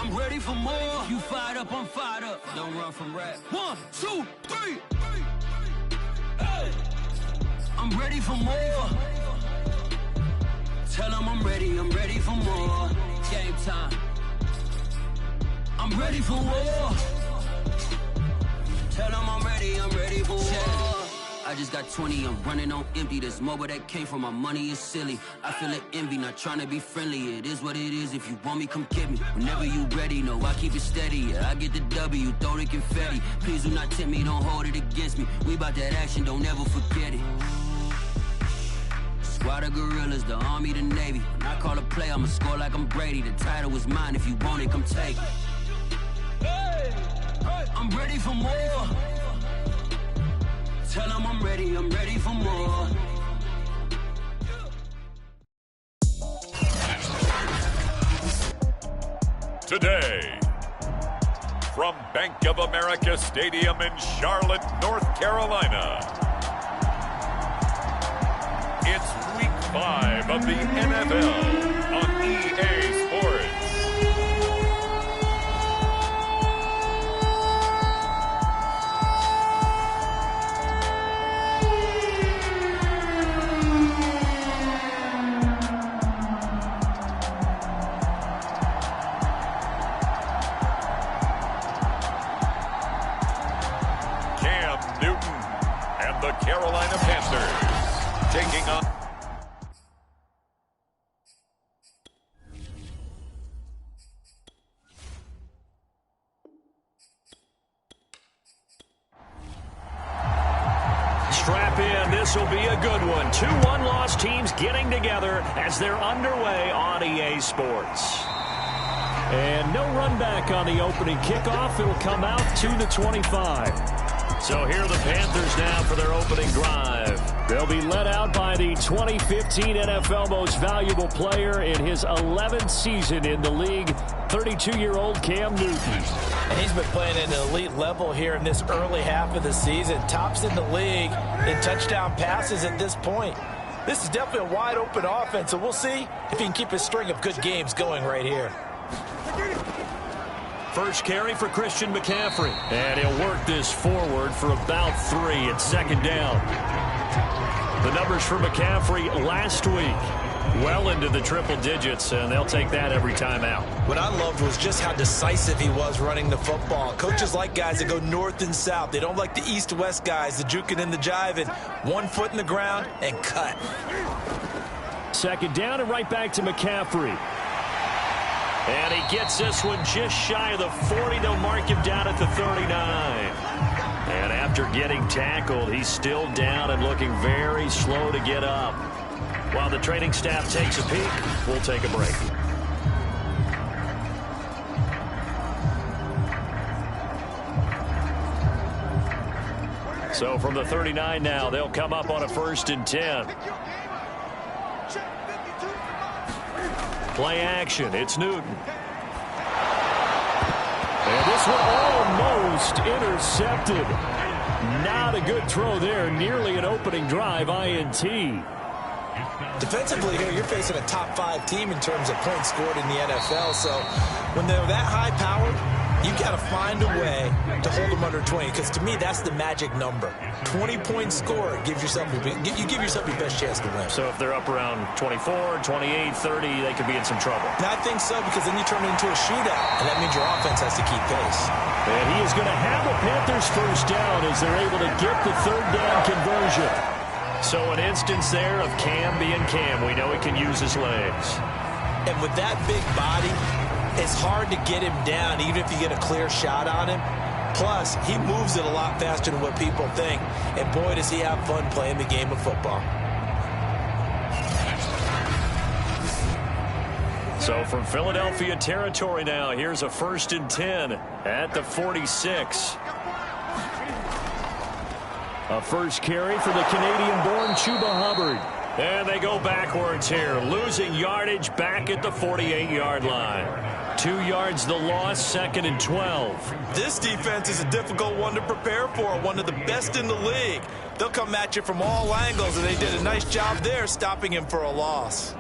I'm ready for more. You fired up, I'm fired up. Don't run from rap. 1, 2, 3. Hey. I'm ready for more. Tell them I'm ready for more. Game time. I'm ready for war. Tell them I'm ready for war. I just got 20, I'm running on empty. This mobile that came from my money is silly. I feel it envy, not trying to be friendly. It is what it is, if you want me, come get me. Whenever you ready, no, I keep it steady. Yeah, I get the W, throw the confetti. Please do not tempt me, don't hold it against me. We bout that action, don't ever forget it. Squad of gorillas, the army, the navy. When I call a play, I'ma score like I'm Brady. The title is mine, if you want it, come take it. Hey, hey. I'm ready for more. Tell them I'm ready for more. Today, from Bank of America Stadium in Charlotte, North Carolina, it's Week 5 of the NFL on EA Sports. Carolina Panthers taking on strap in. This will be a good one. 2 one-loss teams getting together as they're underway on EA Sports. And no run back on the opening kickoff. It'll come out to the 25. So here are the Panthers now for their opening drive. They'll be led out by the 2015 NFL Most Valuable Player in his 11th season in the league, 32-year-old Cam Newton. And he's been playing at an elite level here in this early half of the season. Tops in the league in touchdown passes at this point. This is definitely a wide-open offense, so we'll see if he can keep his string of good games going right here. First carry for Christian McCaffrey. And he'll work this forward for about 3. It's second down. The numbers for McCaffrey last week, well into the triple digits, and they'll take that every time out. What I loved was just how decisive he was running the football. Coaches like guys that go north and south. They don't like the east-west guys, the juking and the jiving. 1 foot in the ground and cut. Second down and right back to McCaffrey. And he gets this one just shy of the 40. They'll mark him down at the 39. And after getting tackled, he's still down and looking very slow to get up. While the training staff takes a peek, we'll take a break. So from the 39 now, they'll come up on a 1st and 10. Play action. It's Newton. And this one almost intercepted. Not a good throw there. Nearly an opening drive INT. Defensively here, you're facing a top 5 team in terms of points scored in the NFL. So when they're that high powered, you've got to find a way to hold them under 20, because to me, that's the magic number. 20 points scored gives yourself you give yourself your best chance to win. So if they're up around 24, 28, 30, they could be in some trouble. And I think so, because then you turn it into a shootout, and that means your offense has to keep pace. And he is going to have the Panthers first down as they're able to get the 3rd down conversion. So an instance there of Cam being Cam. We know he can use his legs. And with that big body, it's hard to get him down, even if you get a clear shot on him. Plus, he moves it a lot faster than what people think. And boy, does he have fun playing the game of football. So from Philadelphia territory now, here's a 1st and 10 at the 46. A first carry for the Canadian-born Chuba Hubbard. And they go backwards here, losing yardage back at the 48-yard line. 2 yards the loss, 2nd and 12. This defense is a difficult one to prepare for, one of the best in the league. They'll come at you from all angles, and they did a nice job there stopping him for a loss.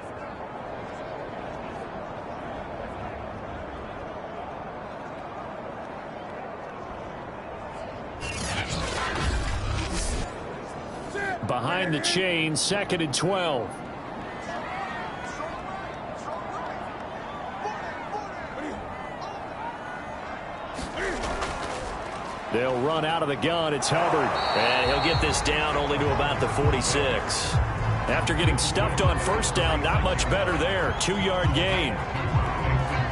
behind the chain, 2nd and 12. They'll run out of the gun. It's Hubbard. And he'll get this down only to about the 46. After getting stuffed on first down, not much better there. 2-yard gain.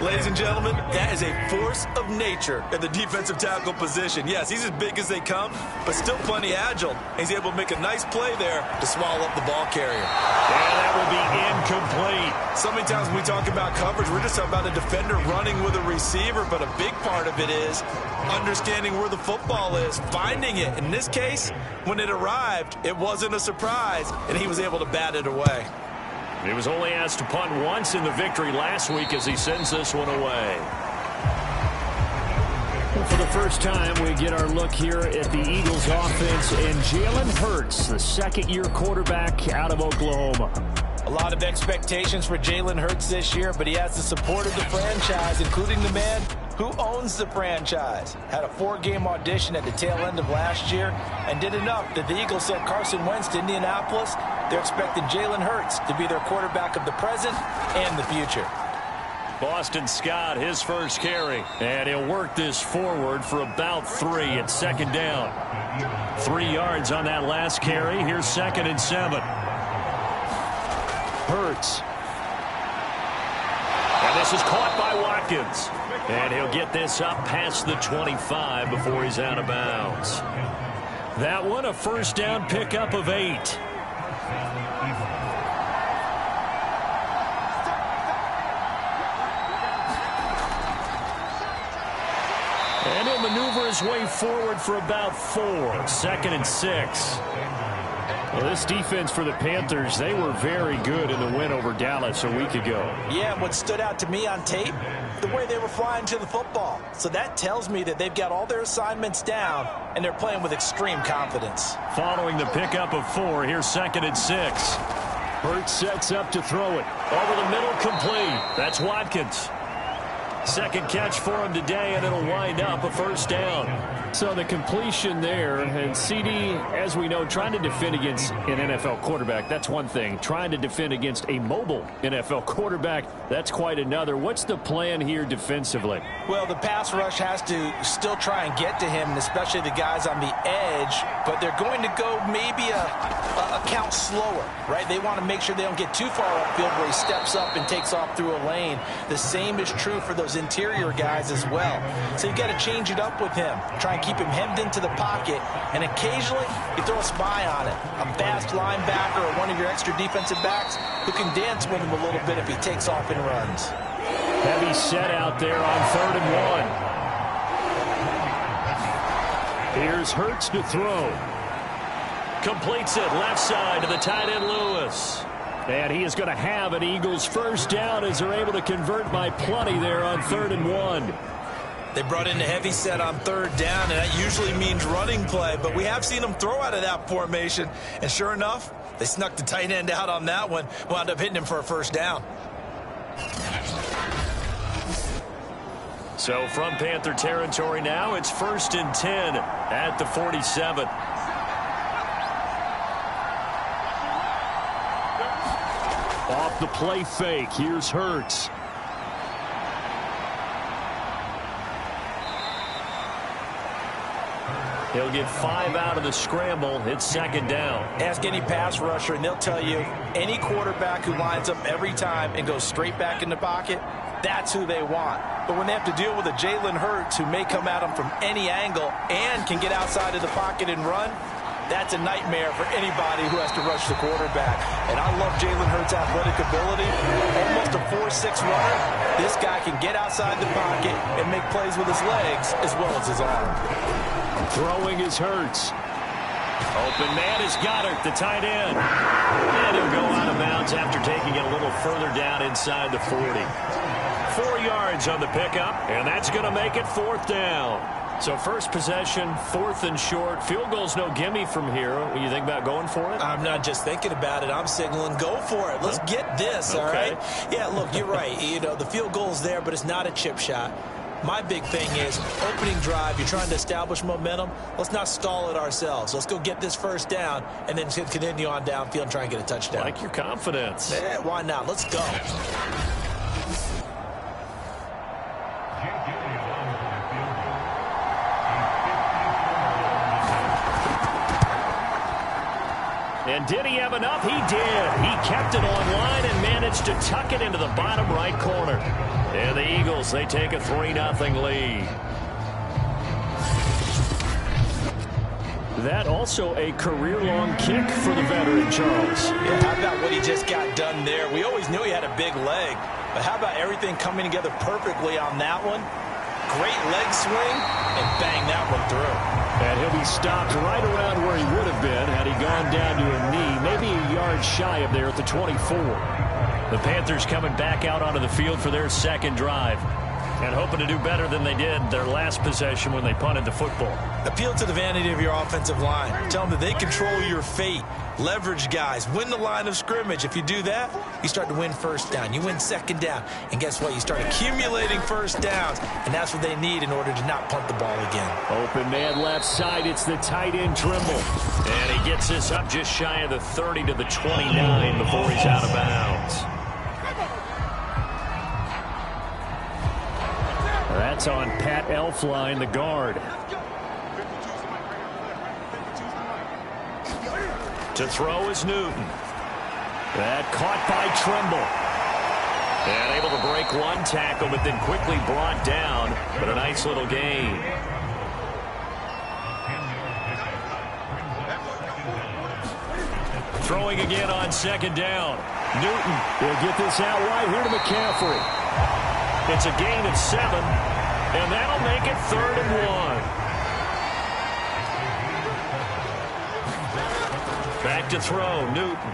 Ladies and gentlemen, that is a force of nature in the defensive tackle position. Yes, he's as big as they come, but still plenty agile. He's able to make a nice play there to swallow up the ball carrier. And that will be incomplete. So many times when we talk about coverage, we're just talking about a defender running with a receiver, but a big part of it is understanding where the football is, finding it. In this case, when it arrived, it wasn't a surprise, and he was able to bat it away. He was only asked to punt once in the victory last week as he sends this one away. Well, for the first time, we get our look here at the Eagles offense and Jalen Hurts, the second-year quarterback out of Oklahoma. A lot of expectations for Jalen Hurts this year, but he has the support of the franchise, including the man who owns the franchise. Had a 4-game audition at the tail end of last year and did enough that the Eagles sent Carson Wentz to Indianapolis. They're expecting Jalen Hurts to be their quarterback of the present and the future. Boston Scott, his first carry. And he'll work this forward for about 3 at 2nd down. 3 yards on that last carry. Here's 2nd and 7. Hurts. And this is caught by Watkins. And he'll get this up past the 25 before he's out of bounds. That one, a first down pickup of 8. And he'll maneuver his way forward for about 4. 2nd and 6. Well, this defense for the Panthers, they were very good in the win over Dallas a week ago. Yeah, what stood out to me on tape, the way they were flying to the football. So that tells me that they've got all their assignments down, and they're playing with extreme confidence. Following the pickup of 4, here's 2nd and 6. Hurts sets up to throw it. Over the middle, complete. That's Watkins. Second catch for him today, and it'll wind up a first down. So the completion there, and CD, as we know, trying to defend against an NFL quarterback, that's one thing. Trying to defend against a mobile NFL quarterback, that's quite another. What's the plan here defensively? Well, the pass rush has to still try and get to him, and especially the guys on the edge, but they're going to go maybe a count slower, right? They want to make sure they don't get too far upfield where he steps up and takes off through a lane. The same is true for those interior guys as well. So you got to change it up with him. Try and keep him hemmed into the pocket, and occasionally you throw a spy on it. A fast linebacker or one of your extra defensive backs who can dance with him a little bit if he takes off and runs. Heavy set out there on 3rd and 1. Here's Hurts to throw. Completes it left side to the tight end Lewis. And he is going to have an Eagles first down as they're able to convert by plenty there on 3rd and 1. They brought in a heavy set on 3rd down, and that usually means running play, but we have seen them throw out of that formation, and sure enough, they snuck the tight end out on that one, wound up hitting him for a first down. So from Panther territory now, it's 1st and 10 at the 47. Off the play fake, here's Hurts. He'll get 5 out of the scramble. It's 2nd down. Ask any pass rusher, and they'll tell you any quarterback who lines up every time and goes straight back in the pocket, that's who they want. But when they have to deal with a Jalen Hurts who may come at them from any angle and can get outside of the pocket and run, that's a nightmare for anybody who has to rush the quarterback. And I love Jalen Hurts' athletic ability. Almost a 4.6 runner. This guy can get outside the pocket and make plays with his legs as well as his arm. Throwing is Hurts. Open man is Goddard, the tight end. And he'll go out of bounds after taking it a little further down inside the 40. 4 yards on the pickup, and that's going to make it 4th down. So first possession, 4th and short. Field goal's no gimme from here. What do you think about going for it? I'm not just thinking about it. I'm signaling go for it. Let's get this, all right? Yeah, look, you're right. You know, the field goal's there, but it's not a chip shot. My big thing is opening drive. You're trying to establish momentum. Let's not stall it ourselves. Let's go get this first down and then continue on downfield and try and get a touchdown. Like your confidence. Yeah, why not? Let's go. And did he have enough? He did. He kept it online and managed to tuck it into the bottom right corner. And the Eagles, they take a 3-0 lead. That also a career-long kick for the veteran, Charles. Yeah, how about what he just got done there? We always knew he had a big leg, but how about everything coming together perfectly on that one? Great leg swing, and bang that one through. And he'll be stopped right around where he would have been had he gone down to a knee, maybe a yard shy of there at the 24. The Panthers coming back out onto the field for their second drive and hoping to do better than they did their last possession when they punted the football. Appeal to the vanity of your offensive line. Tell them that they control your fate. Leverage guys. Win the line of scrimmage. If you do that, you start to win first down. You win second down. And guess what? You start accumulating first downs. And that's what they need in order to not punt the ball again. Open man left side. It's the tight end Trimble. And he gets this up just shy of the 30 to the 29 before he's out of bounds. That's on Pat Elflein, the guard. To throw is Newton. That caught by Trimble. And able to break one tackle, but then quickly brought down. But a nice little gain. Throwing again on second down. Newton will get this out wide here to McCaffrey. It's a gain of 7, and that'll make it 3rd and 1. Back to throw, Newton.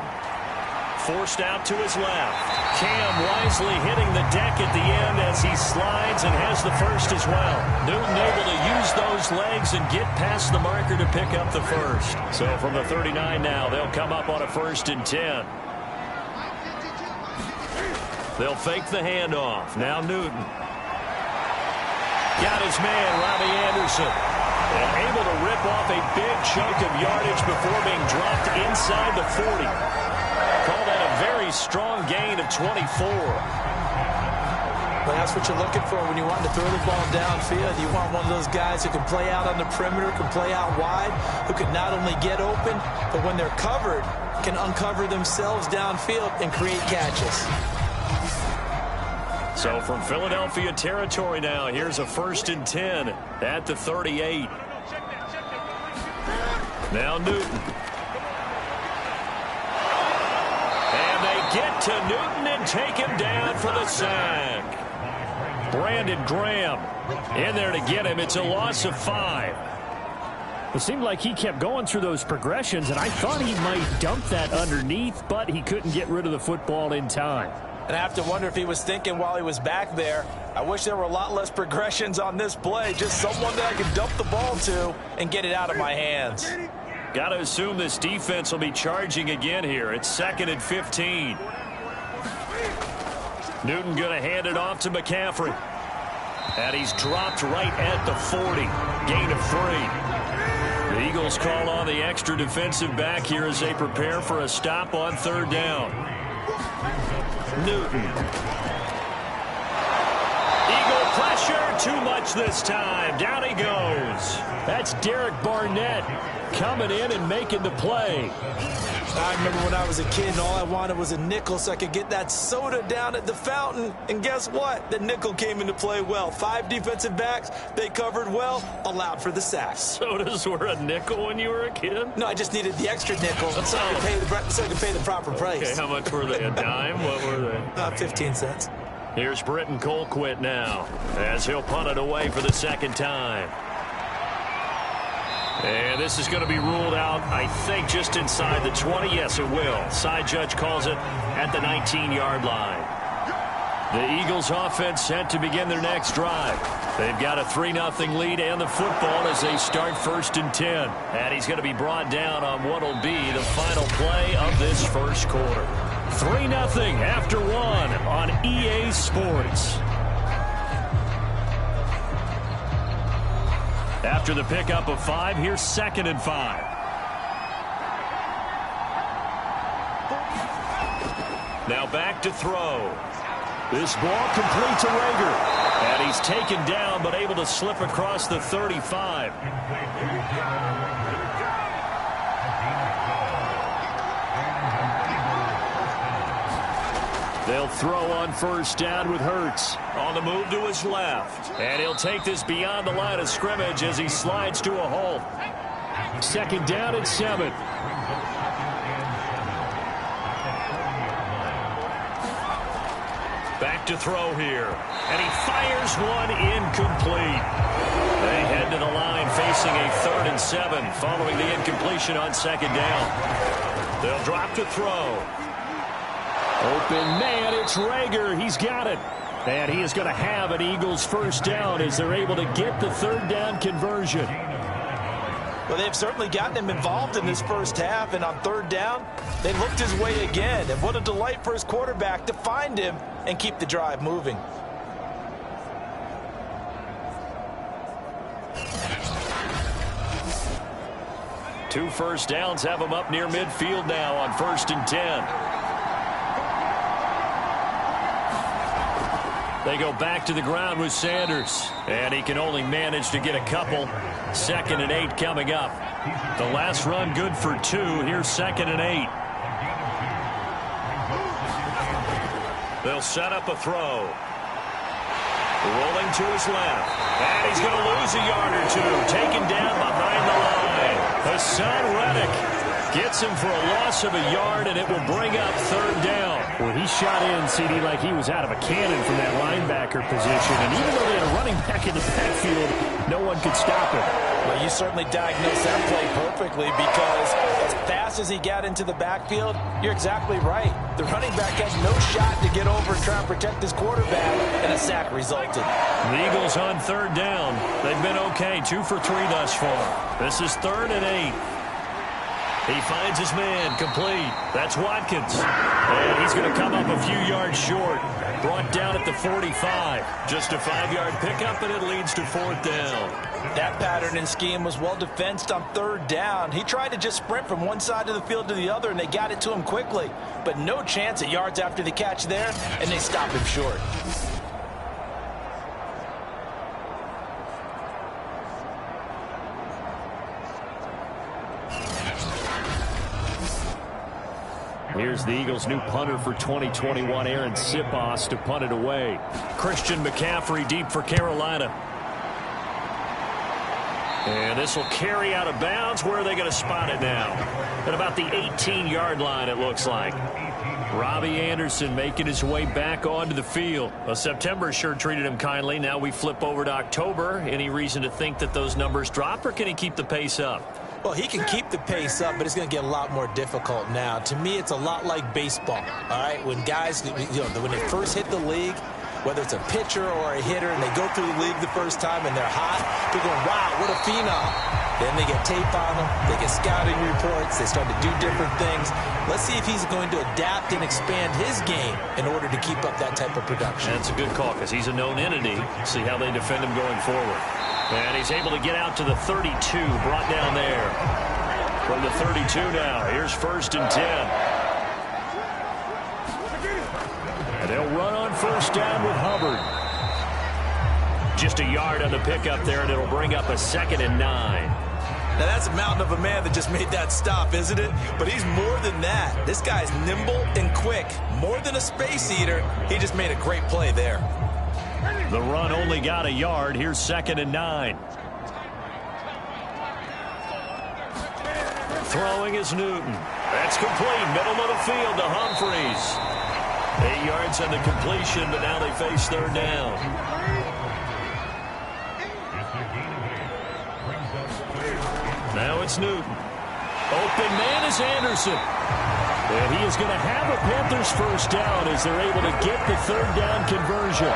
Forced out to his left. Cam wisely hitting the deck at the end as he slides and has the first as well. Newton able to use those legs and get past the marker to pick up the first. So from the 39 now, they'll come up on a 1st and 10. They'll fake the handoff. Now Newton. Got his man, Robbie Anderson. And able to rip off a big chunk of yardage before being dropped inside the 40. Call that a very strong gain of 24. Well, that's what you're looking for when you want to throw the ball downfield. You want one of those guys who can play out on the perimeter, can play out wide, who can not only get open, but when they're covered, can uncover themselves downfield and create catches. So from Philadelphia territory now, here's a 1st and 10 at the 38. Now Newton. And they get to Newton and take him down for the sack. Brandon Graham in there to get him. It's a loss of 5. It seemed like he kept going through those progressions, and I thought he might dump that underneath, but he couldn't get rid of the football in time. And I have to wonder if he was thinking while he was back there, I wish there were a lot less progressions on this play. Just someone that I could dump the ball to and get it out of my hands. Got to assume this defense will be charging again here. It's 2nd and 15. Newton going to hand it off to McCaffrey. And he's dropped right at the 40. Gain of 3. The Eagles call on the extra defensive back here as they prepare for a stop on 3rd down. Newton. Eagle pressure, too much this time. Down he goes. That's Derek Barnett coming in and making the play. I remember when I was a kid and all I wanted was a nickel so I could get that soda down at the fountain. And guess what? The nickel came into play well. 5 defensive backs, they covered well, allowed for the sack. Sodas were a nickel when you were a kid? No, I just needed the extra nickel so I could pay the proper price. Okay, how much were they? A dime? What were they? 15 cents. Here's Britton Colquitt now as he'll punt it away for the 2nd time. And this is going to be ruled out, I think, just inside the 20. Yes, it will. Side judge calls it at the 19-yard line. The Eagles offense set to begin their next drive. They've got a 3-0 lead and the football as they start 1st and 10. And he's going to be brought down on what will be the final play of this first quarter. 3-0 after 1 on EA Sports. After the pickup of 5, here's 2nd and 5. Now back to throw. This ball complete to Rager. And he's taken down, but able to slip across the 35. They'll throw on 1st down with Hurts. On the move to his left. And he'll take this beyond the line of scrimmage as he slides to a halt. 2nd down and 7. Back to throw here. And he fires one incomplete. They head to the line facing a 3rd and 7 following the incompletion on 2nd down. They'll drop to throw. Open man, it's Rager. He's got it. And he is going to have an Eagles 1st down as they're able to get the 3rd down conversion. Well, they've certainly gotten him involved in this 1st half, and on 3rd down, they looked his way again. And what a delight for his quarterback to find him and keep the drive moving. Two 1st downs have him up near midfield now on 1st and 10. They go back to the ground with Sanders, and he can only manage to get a couple. 2nd and 8 coming up. The last run good for 2. Here's 2nd and 8. They'll set up a throw. Rolling to his left. And he's going to lose a yard or 2. Taken down behind the line. Hassan Reddick gets him for a loss of a yard, and it will bring up 3rd down. Well, he shot in, CD, like he was out of a cannon from that linebacker position. And even though they had a running back in the backfield, no one could stop him. Well, you certainly diagnosed that play perfectly, because as fast as he got into the backfield, you're exactly right. The running back has no shot to get over and try and protect his quarterback, and a sack resulted. The Eagles on 3rd down. They've been okay, 2 for 3 thus far. This is 3rd and 8. He finds his man, complete. That's Watkins. And he's going to come up a few yards short. Brought down at the 45. Just a 5-yard pickup, and it leads to 4th down. That pattern and scheme was well defensed on 3rd down. He tried to just sprint from one side of the field to the other, and they got it to him quickly. But no chance at yards after the catch there, and they stop him short. Here's the Eagles' new punter for 2021, Aaron Sipos, to punt it away. Christian McCaffrey deep for Carolina. And this will carry out of bounds. Where are they going to spot it now? At about the 18-yard line, it looks like. Robbie Anderson making his way back onto the field. Well, September sure treated him kindly. Now we flip over to October. Any reason to think that those numbers drop, or can he keep the pace up? Well, he can keep the pace up, but it's going to get a lot more difficult now. To me, it's a lot like baseball, all right? When guys, when they first hit the league, whether it's a pitcher or a hitter, and they go through the league the first time and they're hot, they're going, wow, what a phenom. Then they get tape on them, they get scouting reports, they start to do different things. Let's see if he's going to adapt and expand his game in order to keep up that type of production. That's a good call, because he's a known entity. See how they defend him going forward. And he's able to get out to the 32, brought down there. From the 32 now, here's 1st and 10. And they'll run on 1st down with Hubbard. Just a yard on the pickup there, and it'll bring up a 2nd and 9. Now, that's a mountain of a man that just made that stop, isn't it? But he's more than that. This guy's nimble and quick. More than a space eater, he just made a great play there. The run only got a yard. Here's 2nd and 9. Throwing is Newton. That's complete. Middle of the field to Humphreys. 8 yards on the completion, but now they face 3rd down. Now it's Newton. Open man is Anderson. And he is going to have a Panthers 1st down as they're able to get the 3rd down conversion.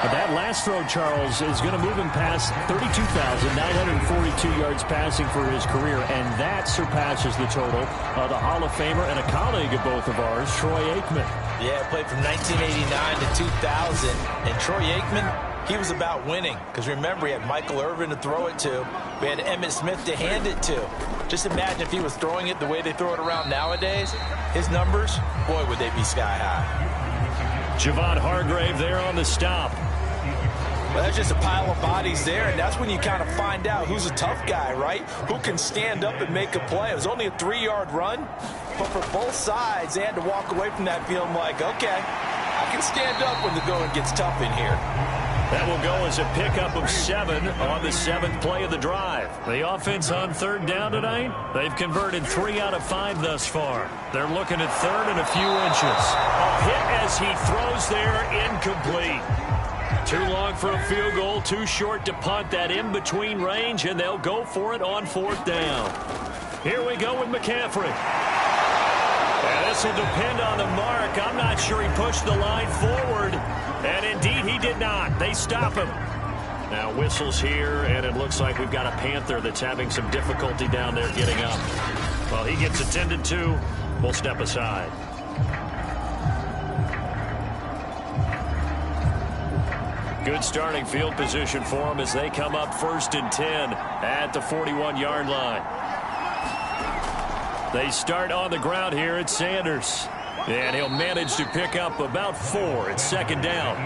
But that last throw, Charles, is going to move him past 32,942 yards passing for his career, and that surpasses the total of the Hall of Famer and a colleague of both of ours, Troy Aikman. Yeah, played from 1989 to 2000, and Troy Aikman, he was about winning. Because remember, he had Michael Irvin to throw it to. We had Emmitt Smith to hand it to. Just imagine if he was throwing it the way they throw it around nowadays. His numbers, boy, would they be sky high. Javon Hargrave there on the stop. Well, that's just a pile of bodies there, and that's when you kind of find out who's a tough guy, right? Who can stand up and make a play. It was only a 3-yard run, but for both sides, they had to walk away from that feeling like, okay, I can stand up when the going gets tough in here. That will go as a pickup of 7 on the 7th play of the drive. The offense on 3rd down tonight, they've converted 3 out of 5 thus far. They're looking at 3rd and a few inches. A hit as he throws there, incomplete. Too long for a field goal, too short to punt. That in-between range, and they'll go for it on 4th down. Here we go with McCaffrey. And this will depend on the mark. I'm not sure he pushed the line forward. And indeed, he did not. They stop him. Now whistles here, and it looks like we've got a Panther that's having some difficulty down there getting up. Well, he gets attended to. We'll step aside. Good starting field position for them as they come up 1st and 10 at the 41-yard line. They start on the ground here at Sanders. And he'll manage to pick up about 4 at 2nd down.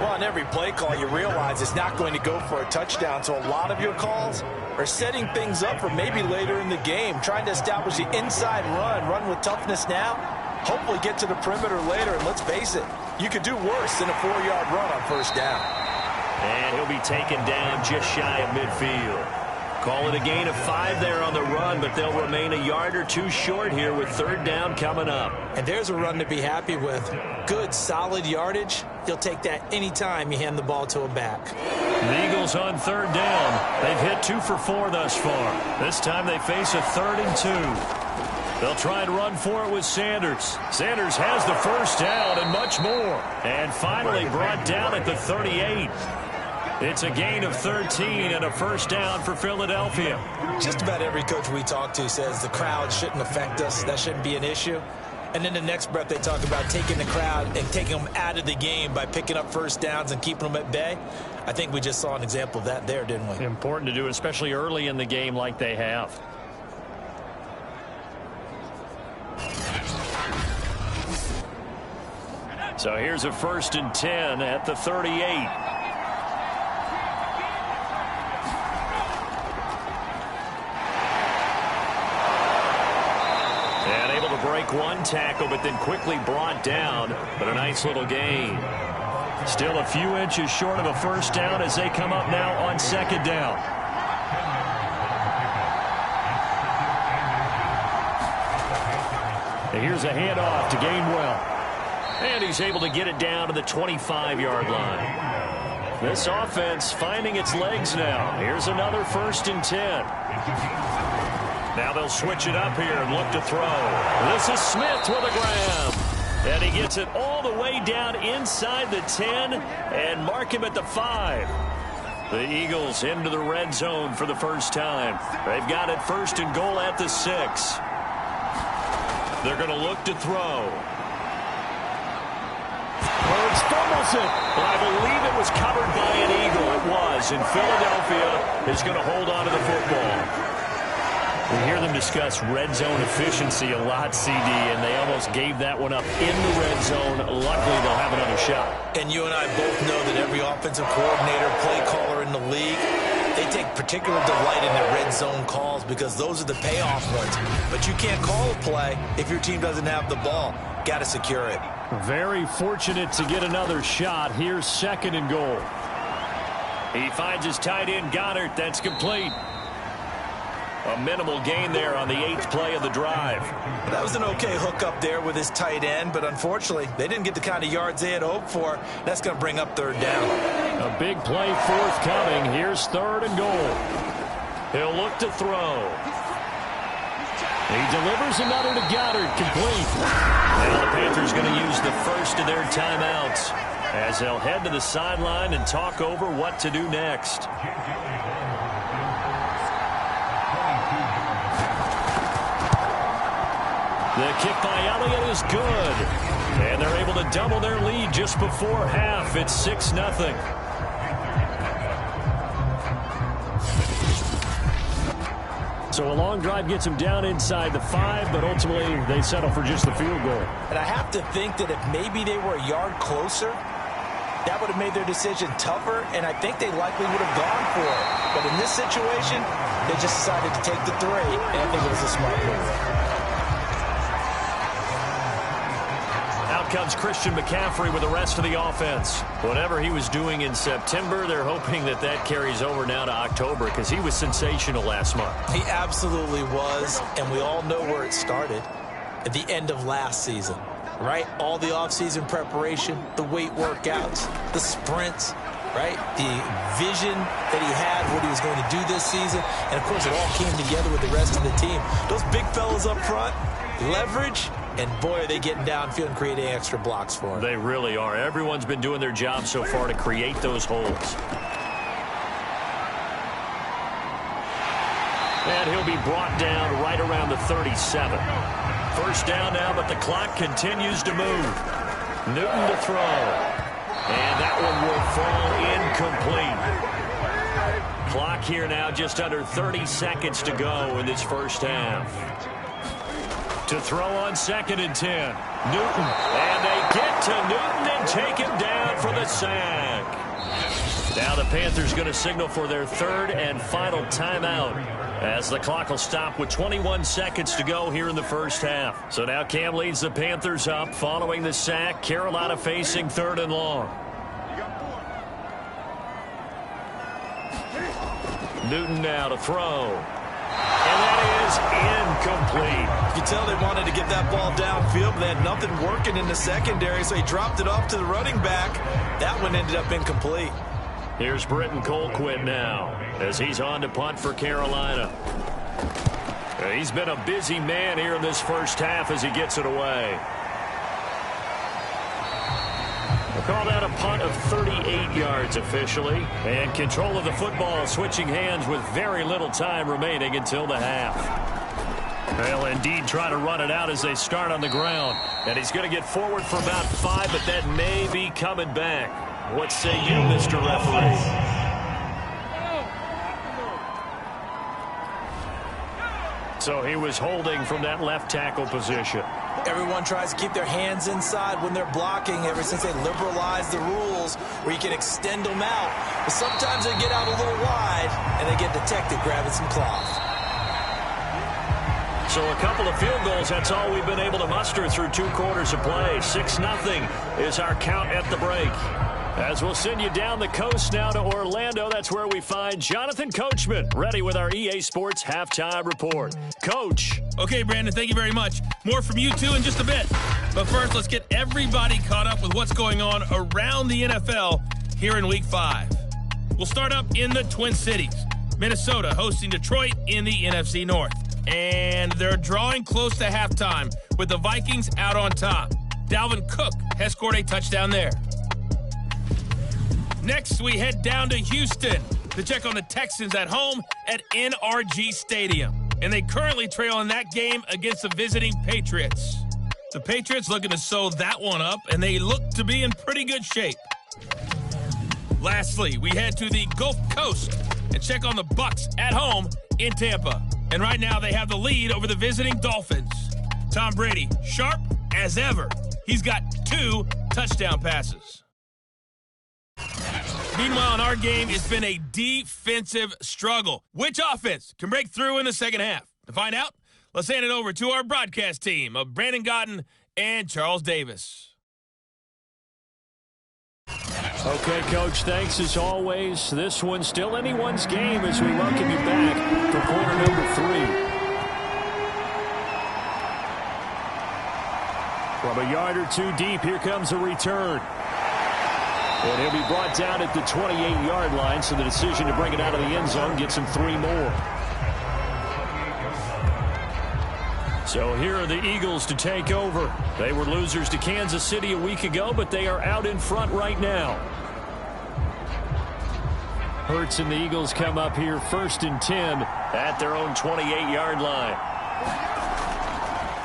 Well, on every play call, you realize it's not going to go for a touchdown. So a lot of your calls are setting things up for maybe later in the game, trying to establish the inside run with toughness now, hopefully get to the perimeter later. And let's face it, you could do worse than a 4-yard run on 1st down. And he'll be taken down just shy of midfield. Call it a gain of 5 there on the run, but they'll remain a yard or 2 short here with 3rd down coming up. And there's a run to be happy with. Good, solid yardage. You'll take that anytime you hand the ball to a back. The Eagles on 3rd down. They've hit 2 for 4 thus far. This time they face a 3rd and 2. They'll try and run for it with Sanders. Sanders has the 1st down and much more. And finally brought down at the 38. It's a gain of 13 and a 1st down for Philadelphia. Just about every coach we talk to says the crowd shouldn't affect us. That shouldn't be an issue. And then the next breath they talk about taking the crowd and taking them out of the game by picking up 1st downs and keeping them at bay. I think we just saw an example of that there, didn't we? Important to do, especially early in the game like they have. So here's a 1st and 10 at the 38. Break one tackle, but then quickly brought down, but a nice little gain. Still a few inches short of a 1st down as they come up now on 2nd down. And here's a handoff to Gainwell. And he's able to get it down to the 25-yard line. This offense finding its legs now. Here's another 1st and 10. Now they'll switch it up here and look to throw. This is Smith with a grab. And he gets it all the way down inside the 10 and mark him at the 5. The Eagles into the red zone for the first time. They've got it 1st and goal at the 6. They're going to look to throw. Birds fumbles it, but I believe it was covered by an Eagle. It was, and Philadelphia is going to hold on to the football. We hear them discuss red zone efficiency a lot, CD, and they almost gave that one up in the red zone. Luckily, they'll have another shot. And you and I both know that every offensive coordinator, play caller in the league, they take particular delight in their red zone calls because those are the payoff ones. But you can't call a play if your team doesn't have the ball. Got to secure it. Very fortunate to get another shot. Here's 2nd and goal. He finds his tight end, Goddard. That's complete. A minimal gain there on the 8th play of the drive. That was an okay hook up there with his tight end, but unfortunately, they didn't get the kind of yards they had hoped for. That's going to bring up 3rd down. A big play forthcoming. Here's 3rd and goal. He'll look to throw. He delivers another to Goddard, complete. Now the Panthers going to use the first of their timeouts as they'll head to the sideline and talk over what to do next. The kick by Elliott is good. And they're able to double their lead just before half. It's 6-0. So a long drive gets them down inside the 5, but ultimately they settle for just the field goal. And I have to think that if maybe they were a yard closer, that would have made their decision tougher, and I think they likely would have gone for it. But in this situation, they just decided to take the 3, and I think it was a smart move. Out comes Christian McCaffrey with the rest of the offense. Whatever he was doing in September, they're hoping that that carries over now to October because he was sensational last month. He absolutely was, and we all know where it started at the end of last season, right? All the offseason preparation, the weight workouts, the sprints, right? The vision that he had, what he was going to do this season, and of course it all came together with the rest of the team. Those big fellas up front, leverage, and boy, are they getting downfield and creating extra blocks for him. They really are. Everyone's been doing their job so far to create those holes. And he'll be brought down right around the 37. First down now, but the clock continues to move. Newton to throw. And that one will fall incomplete. Clock here now, just under 30 seconds to go in this first half. To throw on 2nd and 10. Newton. And they get to Newton and take him down for the sack. Now the Panthers going to signal for their 3rd and final timeout as the clock will stop with 21 seconds to go here in the first half. So now Cam leads the Panthers up following the sack. Carolina facing 3rd and long. Newton now to throw. And that is incomplete. You can tell they wanted to get that ball downfield, but they had nothing working in the secondary, so he dropped it off to the running back. That one ended up incomplete. Here's Britton Colquitt now as he's on to punt for Carolina. He's been a busy man here in this first half as he gets it away. We'll call that a punt of 38 yards officially. And control of the football switching hands with very little time remaining until the half. They'll indeed try to run it out as they start on the ground. And he's going to get forward for about 5, but that may be coming back. What say you, Mr. Referee? So he was holding from that left tackle position. Everyone tries to keep their hands inside when they're blocking ever since they liberalized the rules where you can extend them out. But sometimes they get out a little wide and they get detected grabbing some cloth. So a couple of field goals, that's all we've been able to muster through 2 quarters of play. 6-0 is our count at the break. As we'll send you down the coast now to Orlando, that's where we find Jonathan Coachman, ready with our EA Sports Halftime Report. Coach. Okay, Brandon, thank you very much. More from you two in just a bit. But first, let's get everybody caught up with what's going on around the NFL here in Week 5. We'll start up in the Twin Cities. Minnesota hosting Detroit in the NFC North. And they're drawing close to halftime with the Vikings out on top. Dalvin Cook has scored a touchdown there. Next, we head down to Houston to check on the Texans at home at NRG Stadium. And they currently trail in that game against the visiting Patriots. The Patriots looking to sew that one up, and they look to be in pretty good shape. Lastly, we head to the Gulf Coast and check on the Bucs at home in Tampa. And right now, they have the lead over the visiting Dolphins. Tom Brady, sharp as ever. He's got 2 touchdown passes. Meanwhile, in our game, it's been a defensive struggle. Which offense can break through in the second half? To find out, let's hand it over to our broadcast team of Brandon Godden and Charles Davis. Okay, Coach, thanks as always. This one's still anyone's game as we welcome you back for quarter number 3. From a yard or 2 deep, here comes a return. And he'll be brought down at the 28-yard line, so the decision to bring it out of the end zone gets him 3 more. So here are the Eagles to take over. They were losers to Kansas City a week ago, but they are out in front right now. Hurts and the Eagles come up here 1st and 10 at their own 28-yard line.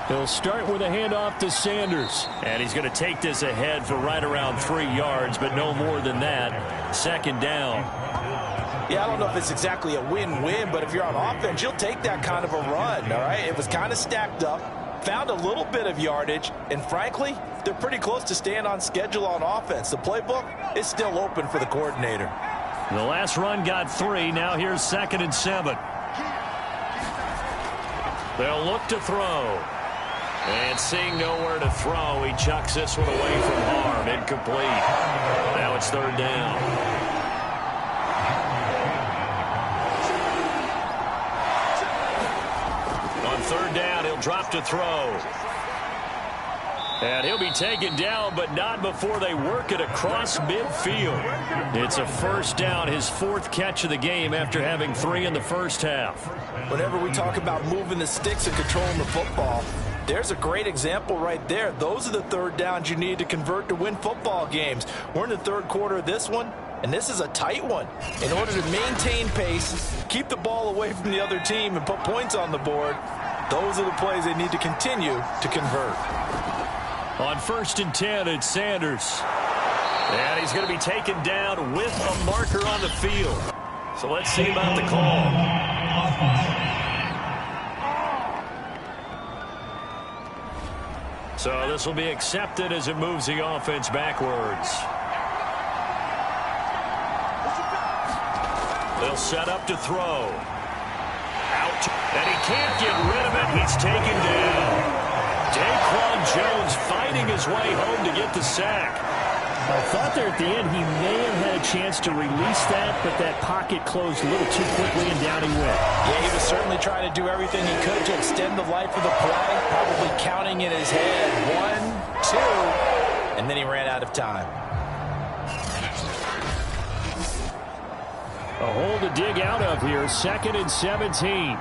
He'll start with a handoff to Sanders. And he's going to take this ahead for right around 3 yards, but no more than that. 2nd down. Yeah, I don't know if it's exactly a win-win, but if you're on offense, you'll take that kind of a run, all right? It was kind of stacked up, found a little bit of yardage, and frankly, they're pretty close to staying on schedule on offense. The playbook is still open for the coordinator. The last run got 3. Now here's 2nd and 7. They'll look to throw. And seeing nowhere to throw, he chucks this one away from harm. Incomplete. Now it's 3rd down. On 3rd down, he'll drop to throw. And he'll be taken down, but not before they work it across midfield. It's a 1st down, his 4th catch of the game after having 3 in the first half. Whenever we talk about moving the sticks and controlling the football, there's a great example right there. Those are the 3rd downs you need to convert to win football games. We're in the 3rd quarter of this one, and this is a tight one. In order to maintain pace, keep the ball away from the other team, and put points on the board, those are the plays they need to continue to convert. On 1st and 10, it's Sanders. And he's going to be taken down with a marker on the field. So let's see about the call. So this will be accepted as it moves the offense backwards. They'll set up to throw. Out. And he can't get rid of it. He's taken down. Daquan Jones fighting his way home to get the sack. I thought there at the end he may have had a chance to release that, but that pocket closed a little too quickly and down he went. Yeah, he was certainly trying to do everything he could to extend the life of the play, probably counting in his head 1, 2, and then he ran out of time. A hole to dig out of here, 2nd and 17.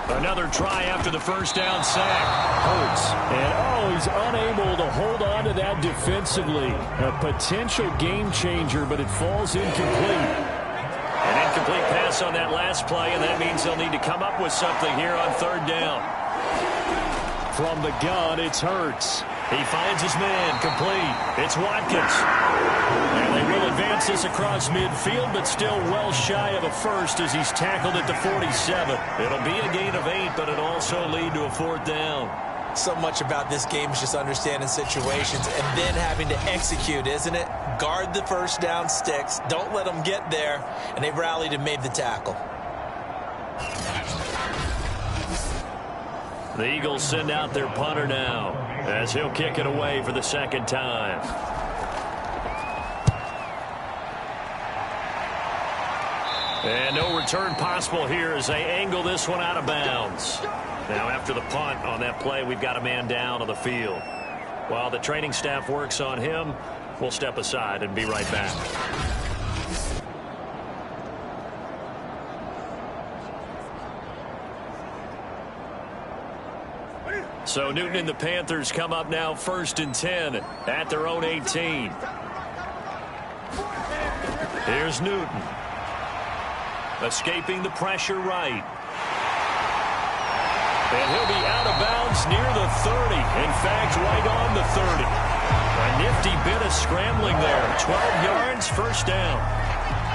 Another try after the 1st down sack. Hurts. And, he's unable to hold on to that defensively. A potential game changer, but it falls incomplete. An incomplete pass on that last play, and that means they'll need to come up with something here on 3rd down. From the gun, it's Hurts. He finds his man, complete. It's Watkins. And they will advance this across midfield, but still well shy of a first as he's tackled at the 47. It'll be a gain of 8, but it'll also lead to a 4th down. So much about this game is just understanding situations and then having to execute, isn't it? Guard the 1st down sticks. Don't let them get there. And they rallied and made the tackle. The Eagles send out their punter now as he'll kick it away for the 2nd time. And no return possible here as they angle this one out of bounds. Now after the punt on that play, we've got a man down on the field. While the training staff works on him, we'll step aside and be right back. So Newton and the Panthers come up now 1st and 10 at their own 18. Here's Newton. Escaping the pressure right. And he'll be out of bounds near the 30. In fact, right on the 30. A nifty bit of scrambling there. 12 yards, 1st down.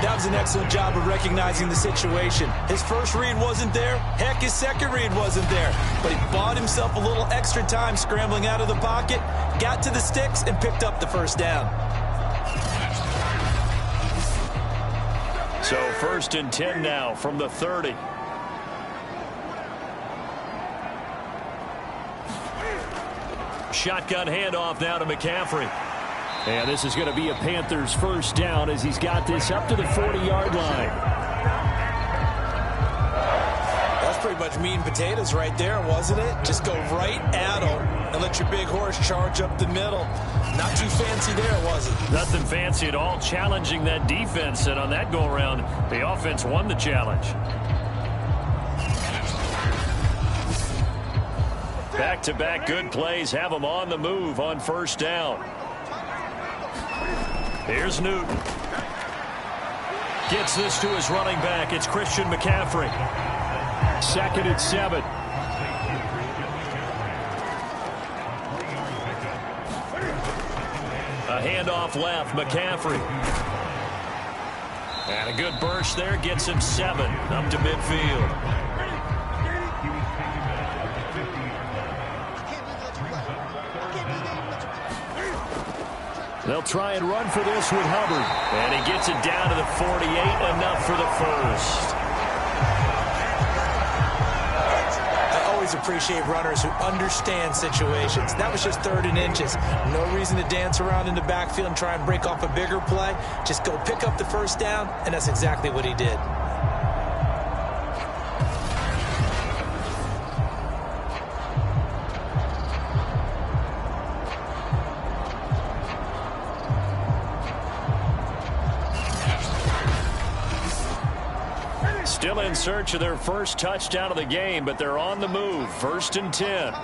That was an excellent job of recognizing the situation. His first read wasn't there. Heck, his second read wasn't there. But he bought himself a little extra time scrambling out of the pocket, got to the sticks, and picked up the 1st down. So 1st and 10 now from the 30. Shotgun handoff now to McCaffrey. And this is going to be a Panthers 1st down as he's got this up to the 40-yard line. That's pretty much meat and potatoes right there, wasn't it? Just go right at him and let your big horse charge up the middle. Not too fancy there, was it? Nothing fancy at all, challenging that defense. And on that go-around, the offense won the challenge. Back-to-back good plays have them on the move on 1st down. Here's Newton. Gets this to his running back. It's Christian McCaffrey. 2nd and 7. handoff left, McCaffrey. And a good burst there gets him 7 up to midfield. They'll try and run for this with Hubbard. And he gets it down to the 48, enough for the first. I always appreciate runners who understand situations. That was just 3rd and inches. No reason to dance around in the backfield and try and break off a bigger play. Just go pick up the first down, and that's exactly what he did. Still in search of their first touchdown of the game, but they're on the move. 1st and 10.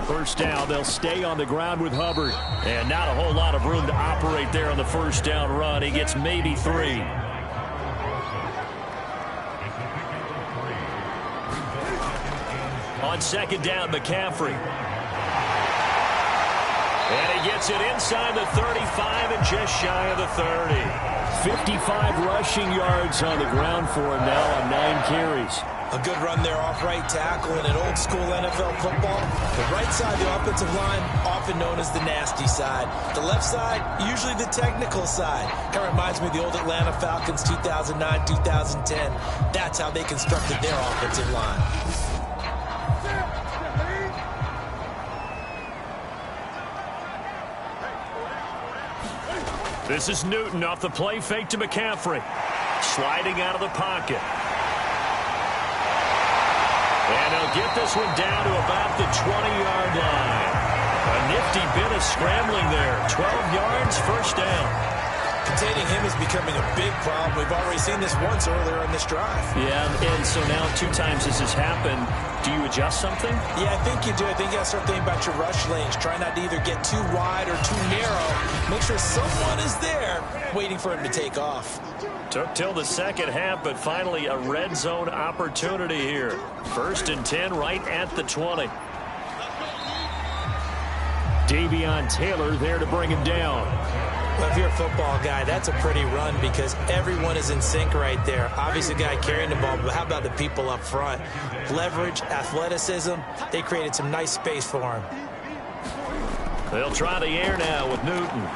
First down, they'll stay on the ground with Hubbard. And not a whole lot of room to operate there on the first down run. He gets maybe 3. On 2nd down, McCaffrey. And he gets it inside the 35 and just shy of the 30. 55 rushing yards on the ground for him now on 9 carries. A good run there off right tackle in an old school NFL football. The right side of the offensive line, often known as the nasty side. The left side, usually the technical side. Kind of reminds me of the old Atlanta Falcons 2009, 2010. That's how they constructed their offensive line. This is Newton off the play fake to McCaffrey. Sliding out of the pocket. And they'll get this one down to about the 20-yard line. A nifty bit of scrambling there. 12 yards, first down. Containing him is becoming a big problem. We've already seen this once earlier in this drive. Yeah, and so now 2 times this has happened. Do you adjust something? Yeah, I think you do. I think you got to start thinking about your rush lanes. Try not to either get too wide or too narrow. Make sure someone is there waiting for him to take off. Took till the second half, but finally a red zone opportunity here. 1st and 10 right at the 20. Davion Taylor there to bring him down. Well, if you're a football guy, that's a pretty run because everyone is in sync right there. Obviously, the guy carrying the ball, but how about the people up front? Leverage, athleticism, they created some nice space for him. They'll try the air now with Newton.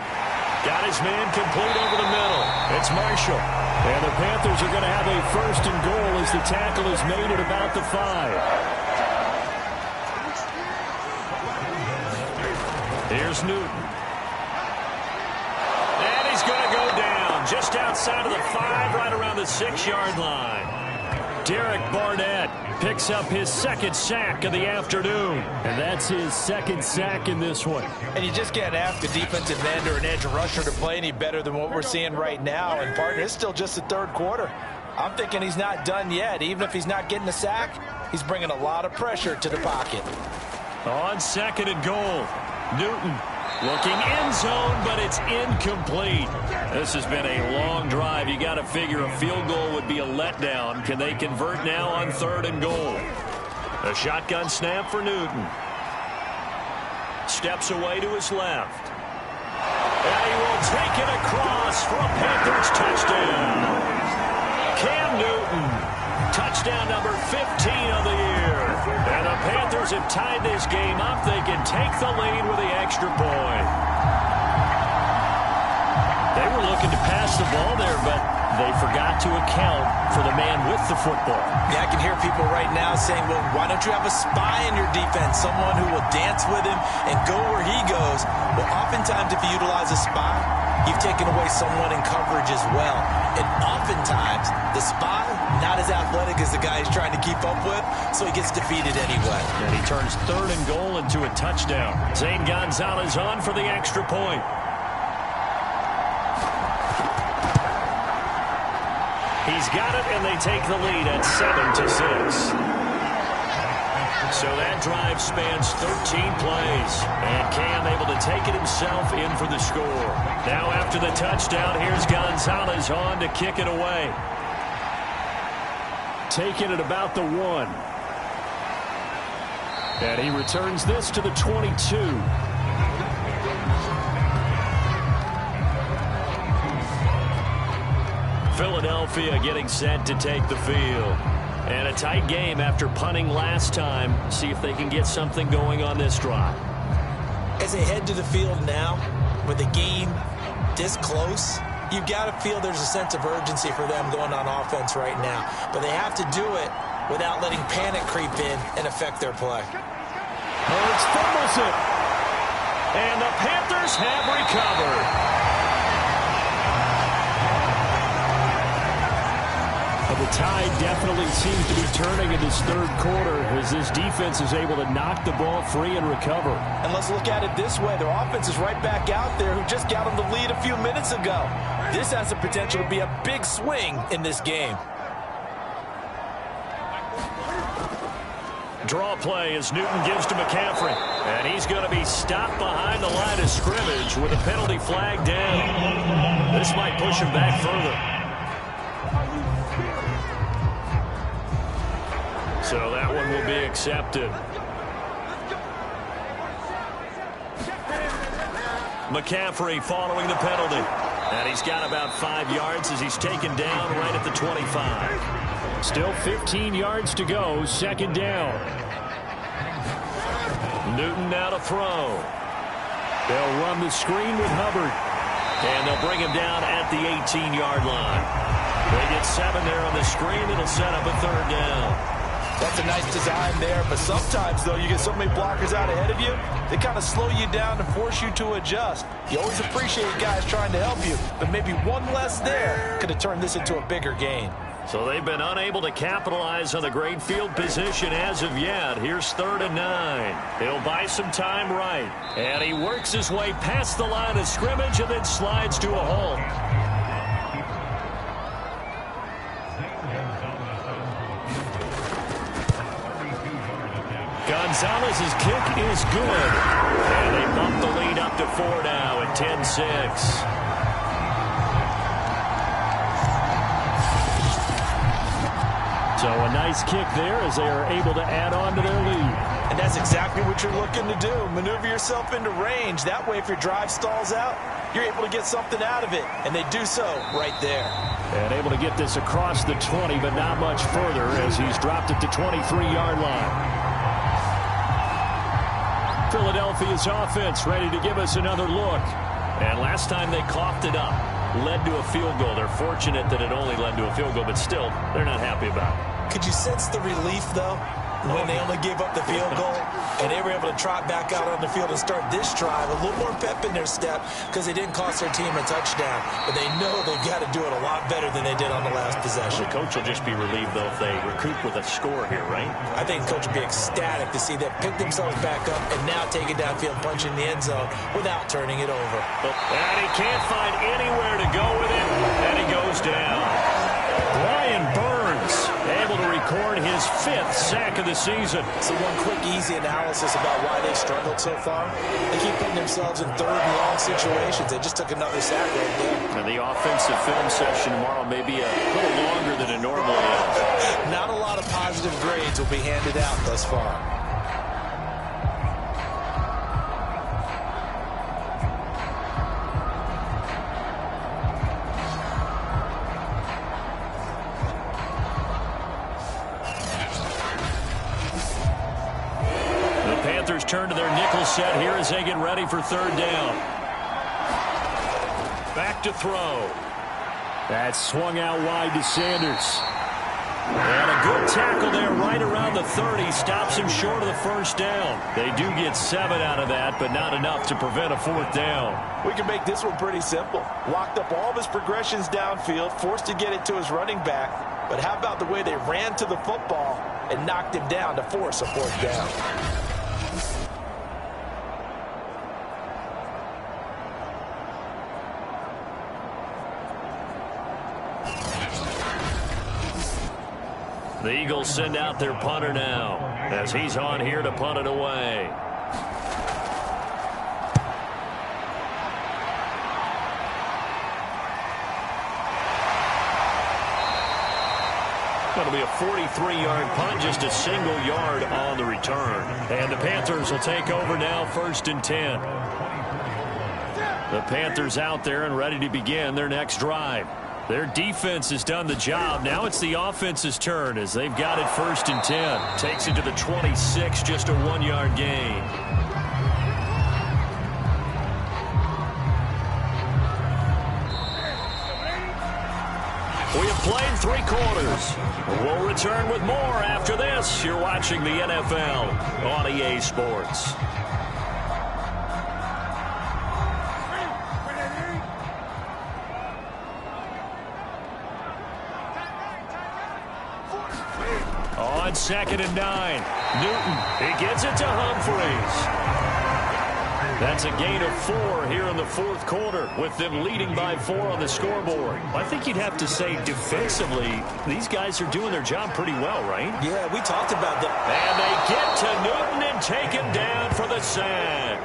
Got his man complete over the middle. It's Marshall. And the Panthers are going to have a 1st and goal as the tackle is made at about the 5. Here's Newton. And he's going to go down just outside of the 5, right around the 6-yard line. Derek Barnett picks up his 2nd sack of the afternoon. And that's his 2nd sack in this one. And you just can't ask a defensive end or an edge rusher to play any better than what we're seeing right now. And, partner, it's still just the 3rd quarter. I'm thinking he's not done yet. Even if he's not getting a sack, he's bringing a lot of pressure to the pocket. On 2nd and goal, Newton looking end zone, but it's incomplete. This has been a long drive. You got to figure a field goal would be a letdown. Can they convert now on 3rd and goal? A shotgun snap for Newton. Steps away to his left. And he will take it across for a Panthers touchdown. Cam Newton, touchdown number 15 of the year. And the Panthers have tied this game up. They can take the lead with the extra point. They were looking to pass the ball there, but they forgot to account for the man with the football. Yeah, I can hear people right now saying, well, why don't you have a spy in your defense, someone who will dance with him and go where he goes? Well, oftentimes if you utilize a spy, you've taken away someone in coverage as well. And oftentimes, the spy, not as athletic as the guy he's trying to keep up with, so he gets defeated anyway. And he turns 3rd and goal into a touchdown. Zane Gonzalez on for the extra point. He's got it, and they take the lead at 7-6. So that drive spans 13 plays. And Cam able to take it himself in for the score. Now after the touchdown, here's Gonzalez on to kick it away. Taking it about the 1. And he returns this to the 22. Philadelphia getting set to take the field. And a tight game after punting last time. See if they can get something going on this drive. As they head to the field now, with the game this close, you've got to feel there's a sense of urgency for them going on offense right now. But they have to do it without letting panic creep in and affect their play. Hurts fumbles it. And the Panthers have recovered. The tide definitely seems to be turning in this third quarter as this defense is able to knock the ball free and recover. And let's look at it this way. Their offense is right back out there who just got them the lead a few minutes ago. This has the potential to be a big swing in this game. Draw play as Newton gives to McCaffrey. And he's going to be stopped behind the line of scrimmage with a penalty flag down. This might push him back further. So that one will be accepted. McCaffrey following the penalty. And he's got about 5 yards as he's taken down right at the 25. Still 15 yards to go, second down. Newton now to throw. They'll run the screen with Hubbard. And they'll bring him down at the 18-yard line. They get 7 there on the screen. It'll set up a third down. That's a nice design there, but sometimes, though, you get so many blockers out ahead of you, they kind of slow you down and force you to adjust. You always appreciate guys trying to help you, but maybe one less there could have turned this into a bigger gain. So they've been unable to capitalize on the great field position as of yet. Here's 3rd and 9. He'll buy some time right. And he works his way past the line of scrimmage and then slides to a halt. Gonzalez's kick is good. And they bump the lead up to 4 now at 10-6. So a nice kick there as they are able to add on to their lead. And that's exactly what you're looking to do. Maneuver yourself into range. That way, if your drive stalls out, you're able to get something out of it. And they do so right there. And able to get this across the 20, but not much further as he's dropped it to 23-yard line. Philadelphia's offense ready to give us another look. And last time they coughed it up, led to a field goal. They're fortunate that it only led to a field goal, but still, they're not happy about it. Could you sense the relief, though, when they only gave up the field goal and they were able to trot back out on the field and start this drive? A little more pep in their step because they didn't cost their team a touchdown, but they know they've got to do it a lot better than they did on the last possession. The coach will just be relieved, though, if they recoup with a score here, right? I think the coach will be ecstatic to see them pick themselves back up and now take it downfield, punch in the end zone without turning it over. And he can't find anywhere to go with it, and he goes down. Brian Burns able to record his 5th sack of the season. So one quick, easy analysis about why they struggled so far. They keep putting themselves in 3rd and long situations. They just took another sack right there. And the offensive film session tomorrow may be a little longer than it normally is. Not a lot of positive grades will be handed out thus far. Turn to their nickel set here as they get ready for 3rd down. Back to throw. That swung out wide to Sanders. And a good tackle there right around the 30. Stops him short of the 1st down. They do get 7 out of that, but not enough to prevent a 4th down. We can make this one pretty simple. Locked up all of his progressions downfield, forced to get it to his running back. But how about the way they ran to the football and knocked him down to force a 4th down? The Eagles send out their punter now as he's on here to punt it away. That'll be a 43-yard punt, just a single yard on the return. And the Panthers will take over now, 1st and 10. The Panthers out there and ready to begin their next drive. Their defense has done the job. Now it's the offense's turn as they've got it 1st and 10. Takes it to the 26, just a 1-yard gain. We have played 3 quarters. We'll return with more after this. You're watching the NFL on EA Sports. On 2nd and 9. Newton, he gets it to Humphreys. That's a gain of 4 here in the 4th quarter, with them leading by 4 on the scoreboard. I think you'd have to say defensively, these guys are doing their job pretty well, right? Yeah, we talked about that. And they get to Newton and take him down for the sack.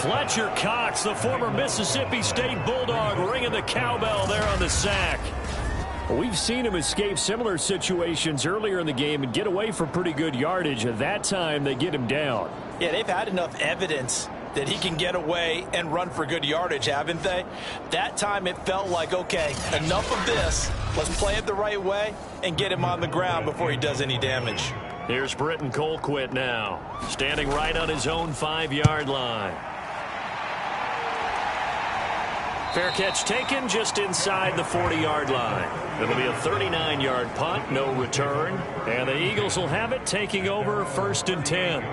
Fletcher Cox, the former Mississippi State Bulldog, ringing the cowbell there on the sack. We've seen him escape similar situations earlier in the game and get away for pretty good yardage. At that time, they get him down. Yeah, they've had enough evidence that he can get away and run for good yardage, haven't they? That time it felt like, okay, enough of this. Let's play it the right way and get him on the ground before he does any damage. Here's Britton Colquitt now, standing right on his own 5-yard line. Fair catch taken just inside the 40-yard line. It'll be a 39-yard punt, no return. And the Eagles will have it, taking over 1st and 10.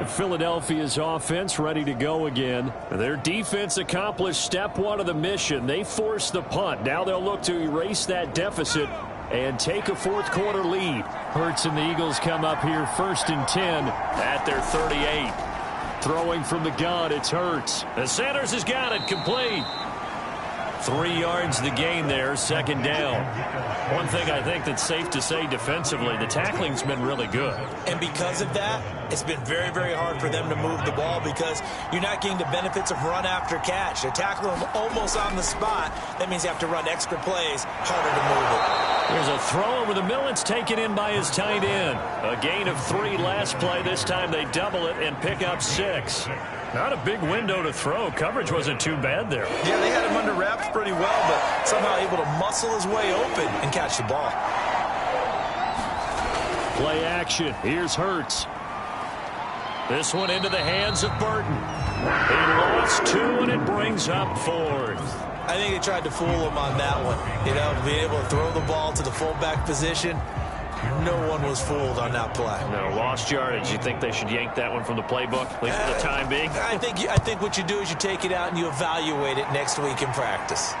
Philadelphia's offense ready to go again. Their defense accomplished step 1 of the mission. They forced the punt. Now they'll look to erase that deficit and take a 4th quarter lead. Hurts and the Eagles come up here 1st and 10 at their 38. Throwing from the gun, it's Hurts. And Sanders has got it complete. 3 yards the gain there, 2nd down. One thing I think that's safe to say defensively, the tackling's been really good. And because of that, it's been very, very hard for them to move the ball because you're not getting the benefits of run after catch. They're tackling them almost on the spot. That means you have to run extra plays, harder to move it. There's a throw over the middle. It's taken in by his tight end. A gain of 3 last play. This time they double it and pick up 6. Not a big window to throw. Coverage wasn't too bad there. Yeah, they had him under wraps pretty well, but somehow able to muscle his way open and catch the ball. Play action. Here's Hurts. This one into the hands of Burton. He lost 2, and it brings up 4th. I think they tried to fool him on that one. You know, being able to throw the ball to the fullback position. No one was fooled on that play. No, lost yardage. You think they should yank that one from the playbook, at least for the time being? I think what you do is you take it out and you evaluate it next week in practice.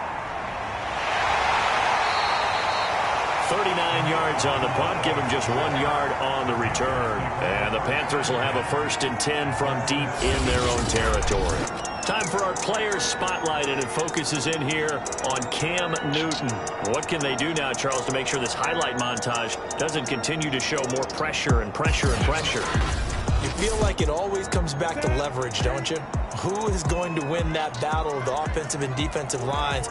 39 yards on the punt, give him just 1 yard on the return. And the Panthers will have a 1st and 10 from deep in their own territory. Time for our players spotlight, and it focuses in here on Cam Newton. What can they do now, Charles, to make sure this highlight montage doesn't continue to show more pressure and pressure and pressure? You feel like it always comes back to leverage, don't you? Who is going to win that battle of the offensive and defensive lines?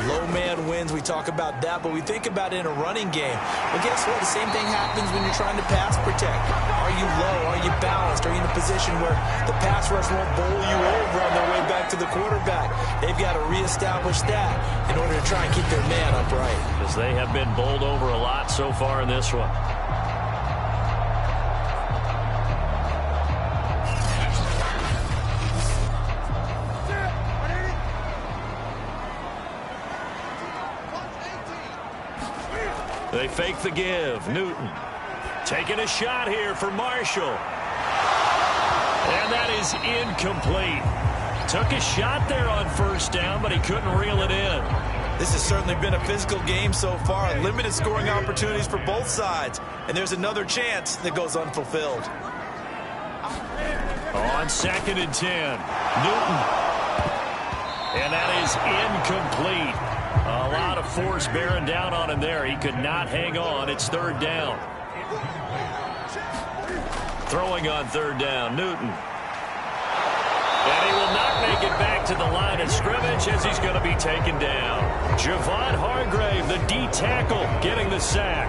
Low man wins. We talk about that, but we think about it in a running game. Well, guess what? The same thing happens when you're trying to pass protect. Are you low? Are you balanced? Are you in a position where the pass rush won't bowl you over on their way back to the quarterback? They've got to reestablish that in order to try and keep their man upright. Because they have been bowled over a lot so far in this one. They fake the give. Newton taking a shot here for Marshall. And that is incomplete. Took a shot there on 1st down, but he couldn't reel it in. This has certainly been a physical game so far. Limited scoring opportunities for both sides. And there's another chance that goes unfulfilled. On 2nd and 10. Newton. And that is incomplete. A lot of force bearing down on him there. He could not hang on. It's 3rd down. Throwing on 3rd down, Newton. And he will not make it back to the line of scrimmage as he's going to be taken down. Javon Hargrave, the D tackle, getting the sack.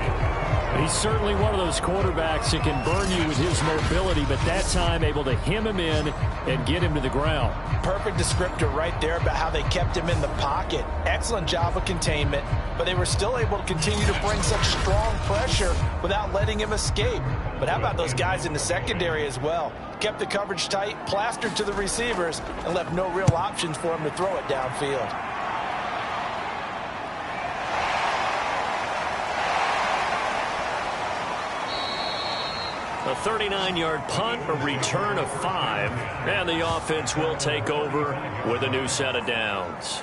He's certainly one of those quarterbacks that can burn you with his mobility, but that time able to hem him in and get him to the ground. Perfect descriptor right there about how they kept him in the pocket. Excellent job of containment, but they were still able to continue to bring such strong pressure without letting him escape. But how about those guys in the secondary as well? Kept the coverage tight, plastered to the receivers, and left no real options for him to throw it downfield. A 39-yard punt, a return of 5, and the offense will take over with a new set of downs.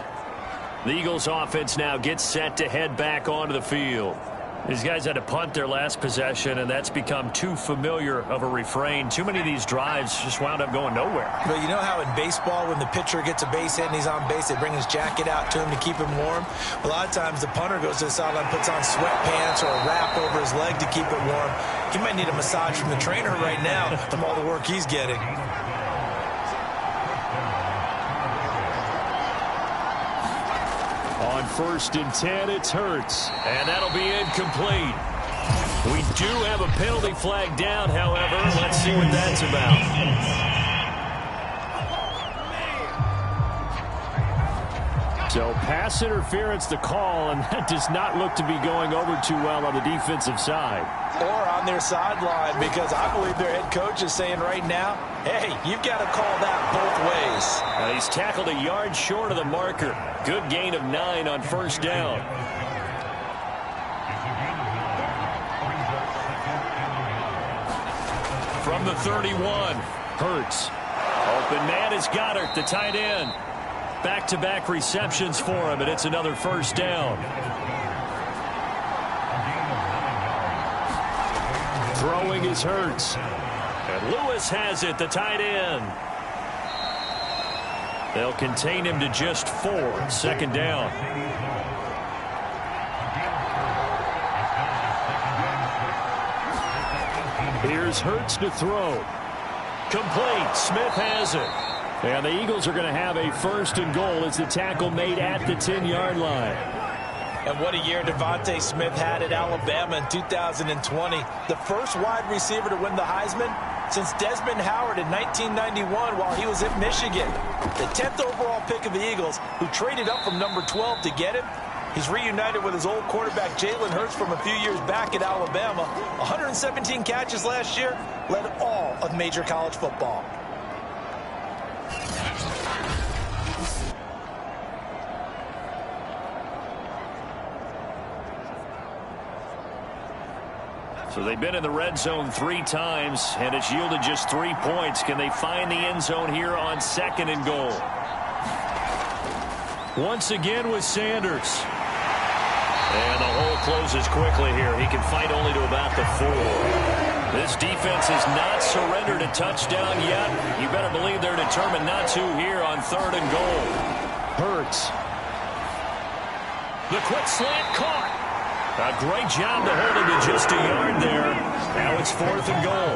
The Eagles offense now gets set to head back onto the field. These guys had to punt their last possession, and that's become too familiar of a refrain. Too many of these drives just wound up going nowhere. Well, you know how in baseball, when the pitcher gets a base hit and he's on base, they bring his jacket out to him to keep him warm? A lot of times the punter goes to the sideline, puts on sweatpants or a wrap over his leg to keep it warm. He might need a massage from the trainer right now from all the work he's getting. On 1st and 10, it's Hurts. And that'll be incomplete. We do have a penalty flag down, however. Let's see what that's about. So pass interference the call, and that does not look to be going over too well on the defensive side. Or on their sideline, because I believe their head coach is saying right now, hey, you've got to call that both ways. He's tackled a yard short of the marker. Good gain of 9 on 1st down. From the 31, Hurts. open man is Goddard, the tight end. Back-to-back receptions for him, and it's another 1st down. Throwing is Hurts. And Lewis has it, the tight end. They'll contain him to just 4. 2nd down. Here's Hurts to throw. Complete. Smith has it. And the Eagles are going to have a 1st and goal as the tackle made at the 10-yard line. And what a year Devontae Smith had at Alabama in 2020. The first wide receiver to win the Heisman since Desmond Howard in 1991 while he was at Michigan. The 10th overall pick of the Eagles, who traded up from number 12 to get him. He's reunited with his old quarterback Jalen Hurts from a few years back at Alabama. 117 catches last year, led all of major college football. So they've been in the red zone 3 times, and it's yielded just 3 points. Can they find the end zone here on 2nd and goal? Once again with Sanders. And the hole closes quickly here. He can fight only to about the 4. This defense has not surrendered a touchdown yet. You better believe they're determined not to here on 3rd and goal. Hurts. The quick slant caught. A great job to hold him to just a yard there. Now it's 4th and goal.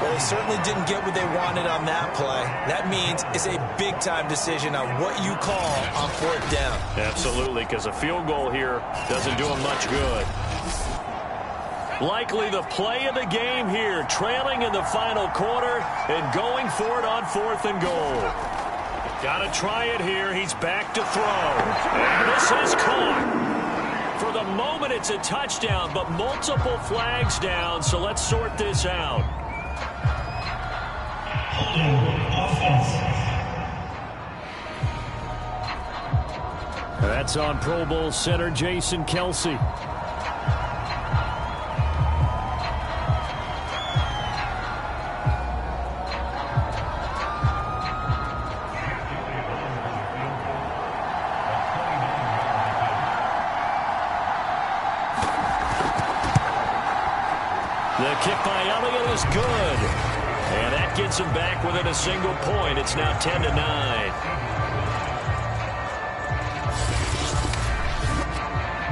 Well, they certainly didn't get what they wanted on that play. That means it's a big-time decision on what you call on 4th down. Absolutely, because a field goal here doesn't do him much good. Likely the play of the game here, trailing in the final quarter and going for it on 4th and goal. Got to try it here. He's back to throw. And this is caught. For the moment, it's a touchdown, but multiple flags down, so let's sort this out. That's on Pro Bowl center Jason Kelce. The kick by Elliott is good. And that gets him back within a single point. It's now 10-9.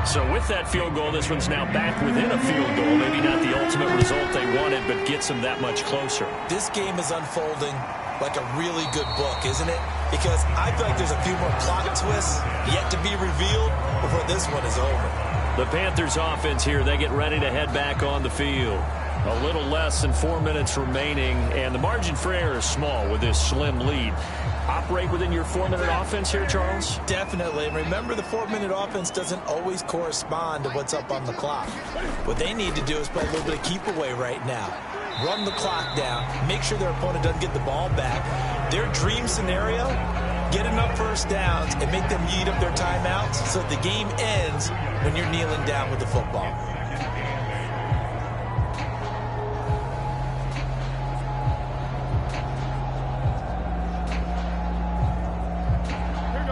So with that field goal, this one's now back within a field goal. Maybe not the ultimate result they wanted, but gets them that much closer. This game is unfolding like a really good book, isn't it? Because I feel like there's a few more plot twists yet to be revealed before this one is over. The Panthers offense here, they get ready to head back on the field. A little less than 4 minutes remaining, and the margin for error is small with this slim lead. Operate within your 4-minute offense here, Charles? Definitely. And remember, the 4-minute offense doesn't always correspond to what's up on the clock. What they need to do is play a little bit of keep away right now. Run the clock down. Make sure their opponent doesn't get the ball back. Their dream scenario, get enough first downs and make them eat up their timeouts so the game ends when you're kneeling down with the football.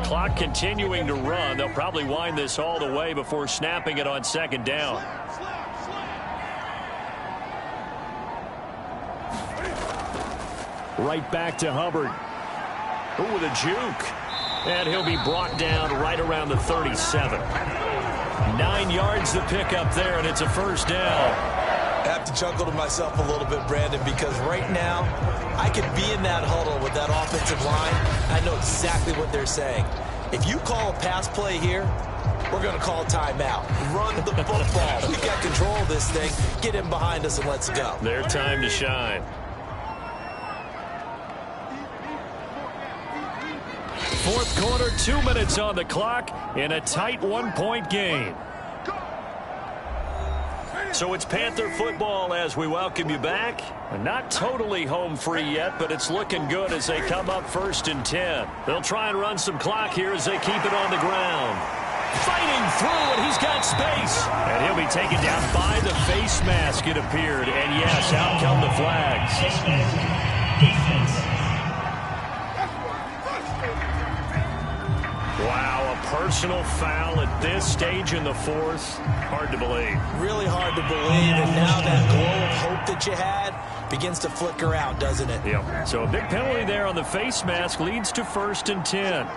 Clock continuing to run. They'll probably wind this all the way before snapping it on second down. Right back to Hubbard. Ooh, with a juke. And he'll be brought down right around the 37. 9 yards to pick up there, and it's a first down. I have to chuckle to myself a little bit, Brandon, because right now I could be in that huddle with that offensive line. I know exactly what they're saying. If you call a pass play here, we're going to call timeout. Run the football. We got control of this thing. Get in behind us and let's go. Their time to shine. Fourth quarter, 2 minutes on the clock in a tight 1-point game. So it's Panther football as we welcome you back. Not totally home free yet, but it's looking good as they come up 1st and 10. They'll try and run some clock here as they keep it on the ground. Fighting through, and he's got space. And he'll be taken down by the face mask, it appeared. And yes, out come the flags. Wow, a personal foul at this stage in the fourth. Hard to believe. Really hard to believe, and now that glow of hope that you had begins to flicker out, doesn't it? Yep. So a big penalty there on the face mask leads to 1st and 10.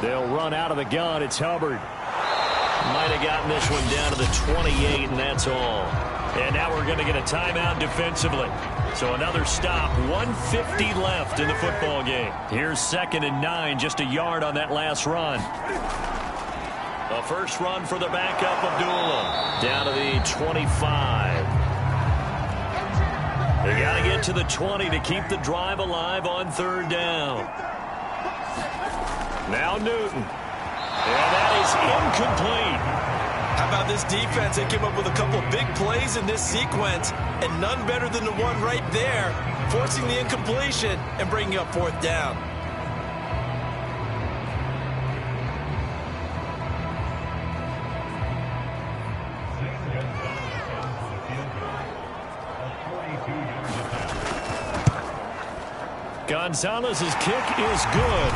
They'll run out of the gun. It's Hubbard. Might have gotten this one down to the 28, and that's all. And now we're going to get a timeout defensively. So another stop, 1:50 left in the football game. Here's 2nd and 9, just a yard on that last run. A first run for the backup, Abdullah. Down to the 25. They got to get to the 20 to keep the drive alive on 3rd down. Now Newton. And that is incomplete. How about this defense? They came up with a couple of big plays in this sequence, and none better than the one right there, forcing the incompletion and bringing up 4th down. Gonzalez's kick is good.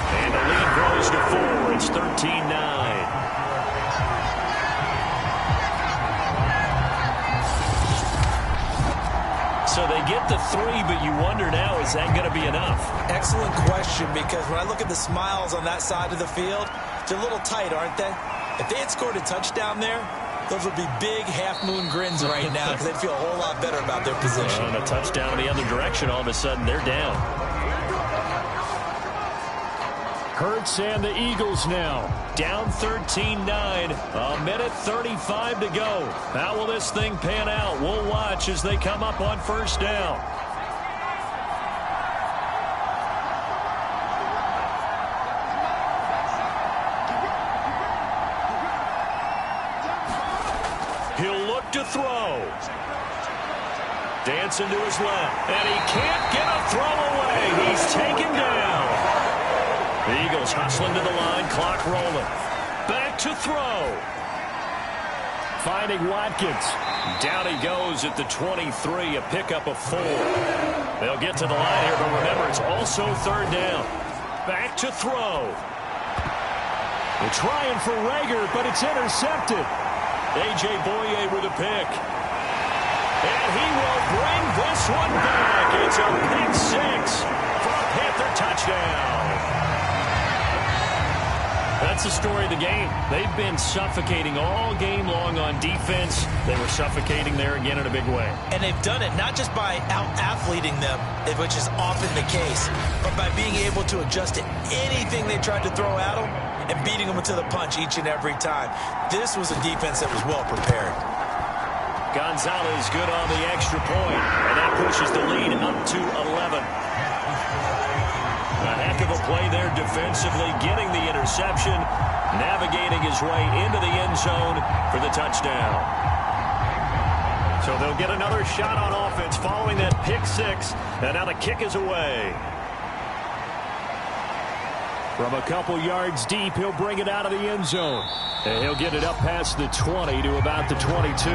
And the lead grows to 4. It's 13-9. So they get the 3, but you wonder now, is that going to be enough? Excellent question, because when I look at the smiles on that side of the field, they're a little tight, aren't they? If they had scored a touchdown there, those would be big half-moon grins right now because they'd feel a whole lot better about their position. On a touchdown in the other direction, all of a sudden they're down. Hurts and the Eagles now down 13-9. A minute 35 to go. How will this thing pan out? We'll watch as they come up on 1st down. He'll look to throw. Dancing to his left. And he can't get a throw away. He's taken down. The Eagles hustling to the line, clock rolling. Back to throw. Finding Watkins. Down he goes at the 23, a pickup of 4. They'll get to the line here, but remember, it's also 3rd down. Back to throw. They're trying for Rager, but it's intercepted. A.J. Boye with a pick. And he will bring this one back. It's a pick 6 for a Panther touchdown. A that's the story of the game. They've been suffocating all game long on defense. They were suffocating there again in a big way. And they've done it not just by out-athleting them, which is often the case, but by being able to adjust to anything they tried to throw at them and beating them to the punch each and every time. This was a defense that was well prepared. Gonzalez good on the extra point, and that pushes the lead up to 11. A heck of a play there defensively, getting the interception, navigating his way into the end zone for the touchdown. So they'll get another shot on offense following that pick six, and now the kick is away. From a couple yards deep, he'll bring it out of the end zone. And he'll get it up past the 20 to about the 22.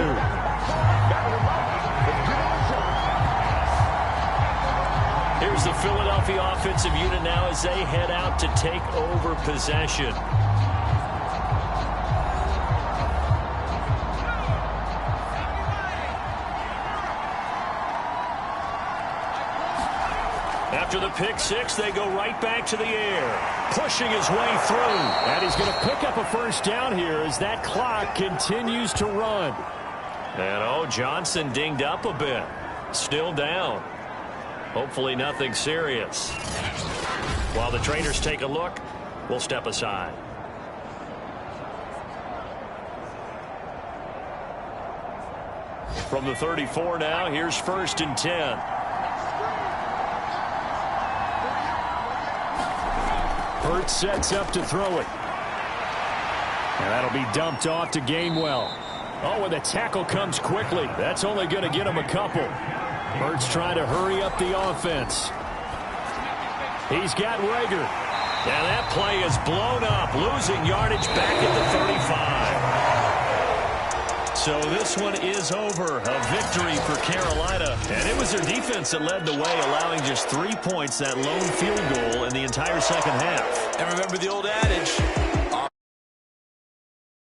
Here's the Philadelphia offensive unit now as they head out to take over possession. After the pick six, they go right back to the air, pushing his way through. And he's going to pick up a first down here as that clock continues to run. And, Johnson dinged up a bit. Still down. Hopefully nothing serious. While the trainers take a look, we'll step aside. From the 34 now, here's 1st and 10. Hurts sets up to throw it. And that'll be dumped off to Gainwell. And the tackle comes quickly. That's only going to get him a couple. Hurts trying to hurry up the offense. He's got Rager. And that play is blown up, losing yardage back at the 35. So this one is over. A victory for Carolina. And it was their defense that led the way, allowing just 3 points, that lone field goal in the entire second half. And remember the old adage,